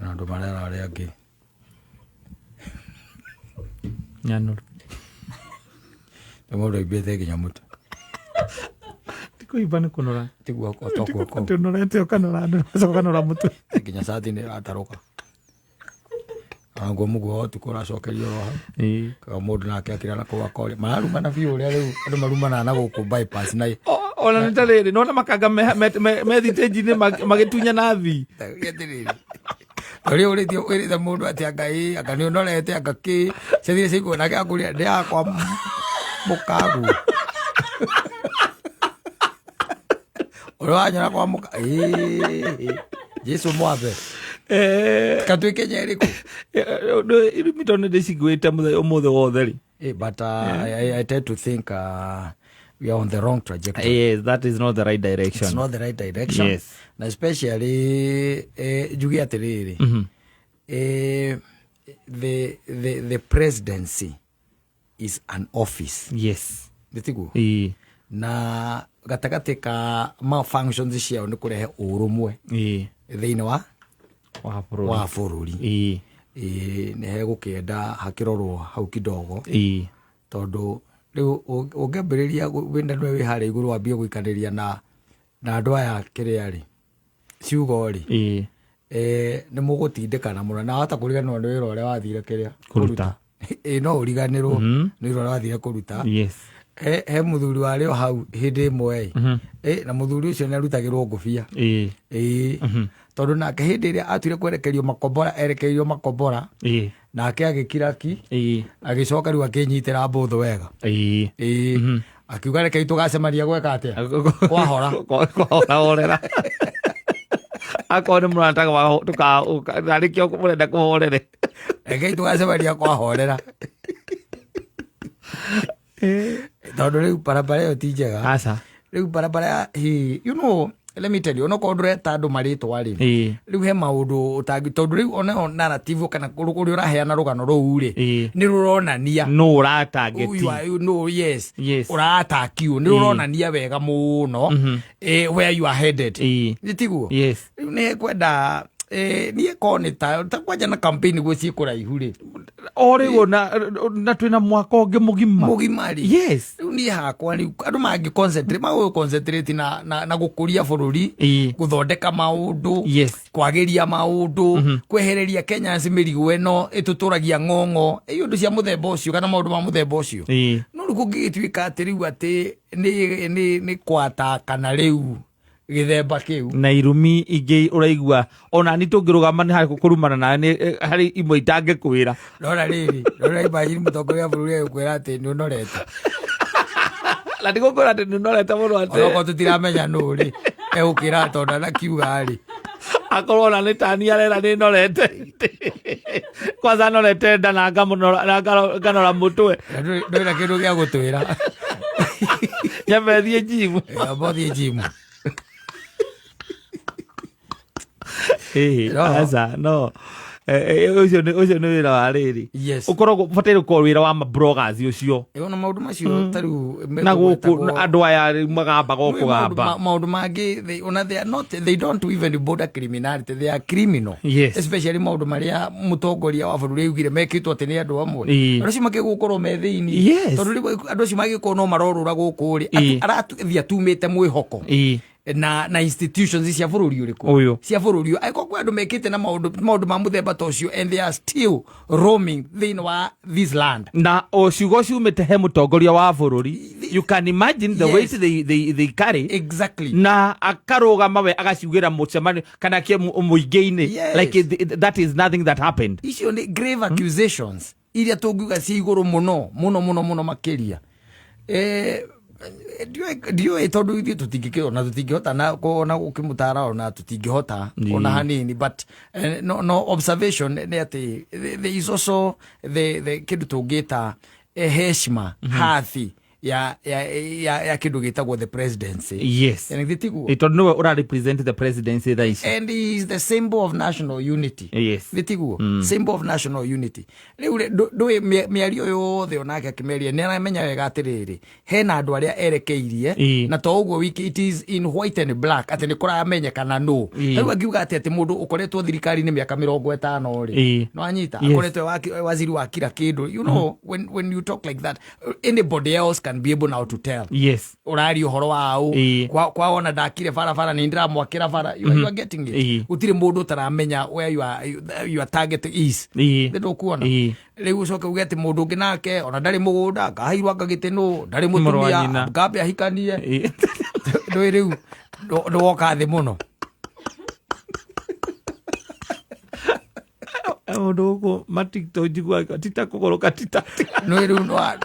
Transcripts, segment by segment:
na ndo marera ari angi nyanuru mundu ibete kinya mutu tiko ibane kunora tigwa ko toko ko tunorete okanora ndo sokanora mutu kinya sati ni ataroka ango mugo tukora cokerio ka mundu nake akira na kwa kole maruma na biu ria riu andu maruma na guku bypass na ona nitariri nona makanga me thiteji ni magitunya na thi ori ori dio ori da mundu ati agai akani onorete agaki cethire cigo nake akuria ndi akwa mukagu oro anyara kwa muka Jesu mwabe katwike nyeriko no irumitone desigweta muthe wothe ri but I tend to think we are on the wrong trajectory. Yes, that is not the right direction. It's not the right direction. Yes. And especially jugi atiriri the presidency is an office. Yes. Nditigu na gatagati ka malfunctions ciao ni kurehe urumwe thiini wa bururi ni he gukienda hakirorwo hau kidogo tondu riu ungambiriria wenda nwe wi hare iguru wambie guikaniria na andu aya kiria ri ciugo ri ni mugutindikana muno na hata kuriganwo ni wira uria wathire kiria kuruta no uriganirwo ni wira uria wathire kuruta. Yes. He muthuri wari o hau hindi imwe na muthuri ucio ni arutagirwo ngubia tondu nake hindi iria atwire kwerekerio makombora erekerio makombora nake agikiraki agicoka riu akinyitira mbuthu wega akiuga reke tugacemania gweka atia kwahora orera akone murataga wa tuka narikio kumurenda kuhorere reke tugacemania kwahorera tondu riu barabara iyo ti njega asa riu barabara you know let me tell you no kodre tandu maritwa ri riu he maundu utangi tondu riu ona narrative kana kuri uraheana rugano ruu ri ni ruronania no uratageti no yes uratakio ni ruronania wega muno where you are headed nitiguo yes ni kwenda ni koneta takwaja na campaign gwe kuraihu ri origo na twina mwaka ungi mugimari yes ni hakwa ni andu mangi concentrate na gukuria bururi guthondeka maundu kwagiria maundu kwehereria Kenya mirigo eno ituturagia ng'ong'o iundu cia muthemba ucio kana maundu ma muthemba ucio no riu kungitwika ati riu ati ni kwata kana riu githemba kiu na irumi ingi uraigua ona ni tungirugama ni hari kurumana na ni hari imwe itange kwira rora imagine mutongoria bururi ukwira ati ni unorete la digo kora ati ni unorete muno ati oko tutiramenya nuri ukira tonda na kiuga ri akorona ni tani arera ni norete kwanza norete ndana nganora mutwe ndira kindu gia gutwira nyamethie jimu abothie jimu asa no ucio ni wira wa riri ukoragwo bataire ko wira wa bloggers ucio ona maundu macio taru na guku andu aya magamba gukugamba maundu mangi they don't even border criminality, they are criminal. Especially maundu maria mutongoria wa bururi ugire mekitwo ati ni andu amwe andu cio makigukorwo me thiini tondu andu cio magiko no marorura guku ri arathia tumite mwihoko na institutions cia bururi uriku cia bururi aiko kwa andu mekite na maundu ma muthemba tocio and they are still roaming wa this land na ciugo ciumite he mutongoria wa bururi. You can imagine the weight they carry exactly na akarugama we agaciugira mucemani kana ke muingi-ini like that is nothing that happened. Icio ni grave accusations iria tungiuga ci iguru muno makiria dio tondu ithu tutingihota na kuona ukimutara ona tutingihota ona hanini but no observation ni ati there is also the kindu tungita heshima hathi ya kindu gitagwo the presidency. Yes. Ito no ora represent the presidency that is. And he is the symbol of national unity. Yes. Symbol of national unity. Do miario yothe onake akimeria ni aramenya wega atiriri hena andu aria erekeirie na to uguo wiki it is in white and black ati ni kuramenyekana no riu angiuga ati mundu ukoretwo thirikari ni miaka 50 ri no anyita akoretwo waziri wa kila kindu you know when you talk like that anybody else can be able now to tell. Yes. Urari uhoro wao kwa ona ndakire farafara ni ndira mwakira fara you are getting it. Utire mundu utaramenya where your target is. Ndio kuona riu ucoke ugete mundu ungi nake ona ndari mugunda akahairwa akagiteno ndari mutumia ngabe ahikanie ndo riu ndo woka thi muno Odogo matikto jigwa tita kokoroka tita no riu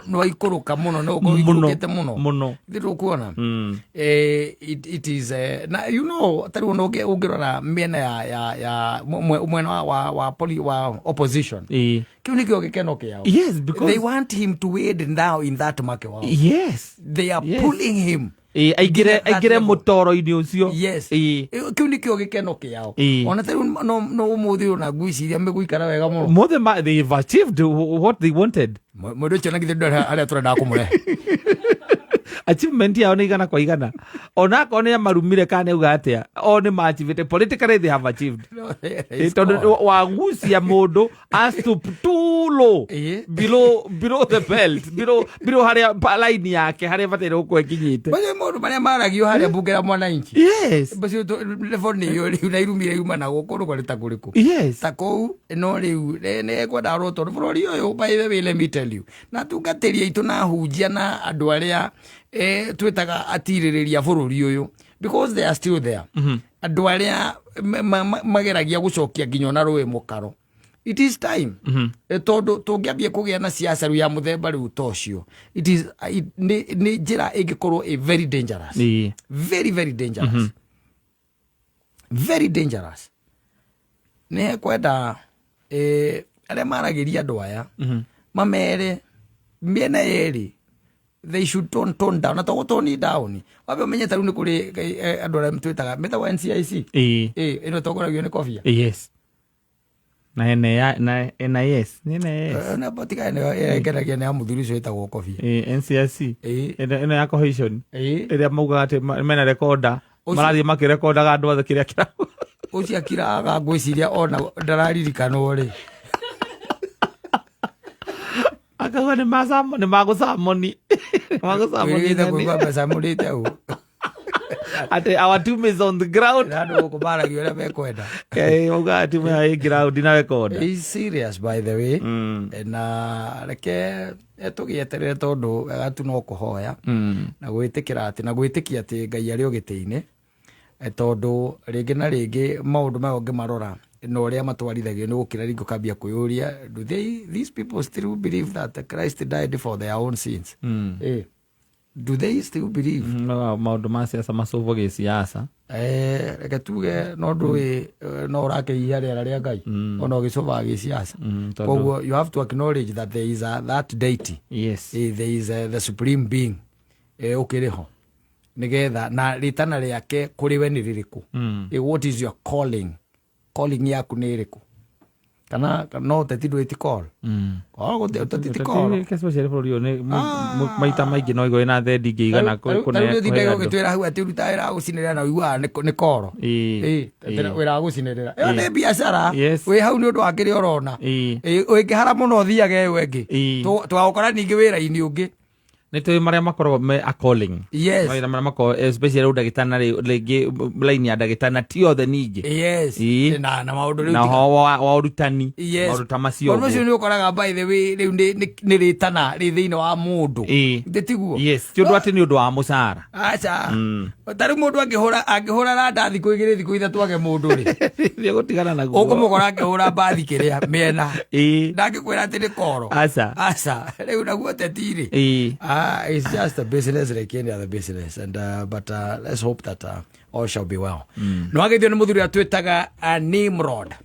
no ikuruka muno no ikukete muno ndio kuona it is na you know tari no ungirora miena ya mwena wa opposition kiuni kio gikeno kiao. Yes, because they want him to wade now in that market. Yes, they are pulling him aigire mutoro ini ucio. Yes, kiuni kio gikeno kiao. Ona tari no muthi ona gwiciria meguikara wega muno mothe they have achieved what they wanted. Mundu chona githe aria turenda kumure achievement yao ni igana kwa igana ona kone marumire kana uga atia o ni achieved politically they have achieved. Ito wagucia mundu astup too low below the belt below haria line yake haria batero ko ekinyite bale mundu baria maragio haria bungera mwananchi. Yes, basi to level ni yo nairumire yuma na gukuru kwa litakuriku. Yes, tako no riu ne kwenda roto bũrũri ũyũ by the way let me tell you na tungateria itu na hujia na andu aria twitaga atiririria bũrũri ũyũ because they are still there. Andu aria mageragia gucokia nginya na rũĩ mũkaro. It is time tondu tungiambia kugia na siasa ru ya muthemba ru tocio it is ni njira ingikorwo very dangerous. Very dangerous. Very dangerous. Ne kwenda aria maragiria andu aya mamere miena yeri they should tone down na to tone down wabe menyeta ru ni kuri andu aria twitaga metawa NCIC ino togoragio ni kofia. Yes, na NIS na botika ne keragia ne amuthuri cio itagwo kofia NCIC ino ya cohesion ira mauga ati mena recorder marathie makirekordaga andu othe kiria kira ucia kiraga ngwiciria ona ndararirikana ri akaga ni magusamoni kwa basamurite au ate our team is on the ground nado kubaragio ria bekwenda uga team ya ground na record is serious by the way na reke tugieterere tondu agatu no kuhoya na gwitikira ati na gwitikia ati Ngai ari ogite-ini tondu ringi na ringi maundu mayo ngimarora no ria matwarithagio ni gukira ringo kambia kuyuria do these people still believe that Christ died for their own sins? Do they still believe? Maundu ma siasa macovo gi siasa reke tuge no ndui no rake iria ria Ngai ona ogicova gi siasa koguo you have to acknowledge that there is that deity. Yes, there is the supreme being ukiriho nigetha na ritana riake kuri we ni ririku. What is your calling yaku ni iriku kana no tetidu iti call ko tetidu call keso chere florio ne maita maigi no igo ina the dingi igana ko ne dingi gitwira hu ati rutaira gucinira na uiwa ni koro tena wira gucinira yo ne biashara we hau ni undu akiri orona ukihara muno thiage wengi twagukora ningi wira ini ungi nito maria makorwo me a calling. Yes, maria mako especially udagitana legi line ya dagitana tio the nige. Yes, na maundu na wa urutani maundu tamasio ono cio ni ukoraga by the way riu ni ritana ri thiini wa mundu ndetiguo. Yes, tio ndwati ni undu wa mucara acha tari mundu angihura randa thiku igiri thiku ithatu age mundu ri ni gutigana naguo ukumukora angihura bathi kiria miena ndagikwira ati ni koro acha riu naguo tetiri. It's just a business like any other business, and but let's hope that all shall be well. No agithio ni muthuri atwitaga Nimrod.